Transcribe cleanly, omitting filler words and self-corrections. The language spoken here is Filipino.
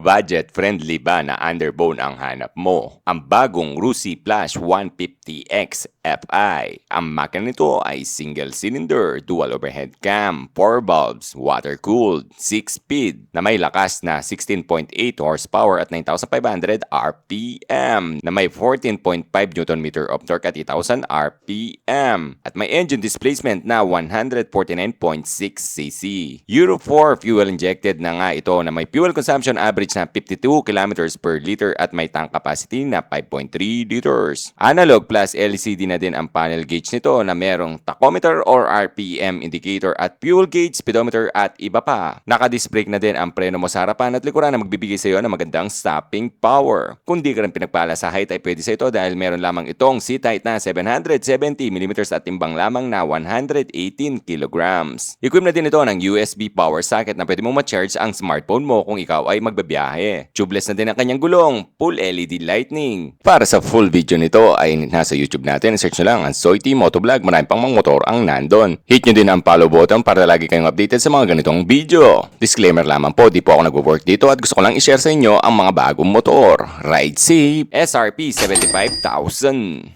Budget-friendly ba na underbone ang hanap mo? Ang bagong Rusi Flash 150X Fi. Ang makina nito ay single-cylinder, dual overhead cam, 4 valves, water-cooled, 6-speed, na may lakas na 16.8 horsepower at 9,500 RPM, na may 14.5 Nm of torque at 8,000 RPM, at may engine displacement na 149.6 cc. Euro 4 fuel injected na nga ito na may fuel consumption average na 52 kilometers per liter at may tank capacity na 5.3 liters. Analog plus LCD na din ang panel gauge nito na merong tachometer or RPM indicator at fuel gauge, speedometer at iba pa. Naka-disc brake na din ang preno mo sa harapan at likuran na magbibigay sa iyo ng magandang stopping power. Kung di ka rin pinagpala sa height ay pwede sa ito dahil meron lamang itong seat height na 770mm at timbang lamang na 118 kilograms. Equip na din ito ng USB power socket na pwede mong ma-charge ang smartphone mo kung ikaw ay magbabiyahe. Tubeless na din ang kanyang gulong, full LED lighting. Para sa full video nito ay nasa YouTube natin, search nyo lang ang Soy-T Motovlog, marami pang mga motor ang nandun. Hit nyo din ang follow button para lagi kayong updated sa mga ganitong video. Disclaimer lamang po, di po ako nag-work dito at gusto ko lang i-share sa inyo ang mga bagong motor. Ride safe! SRP 75,000.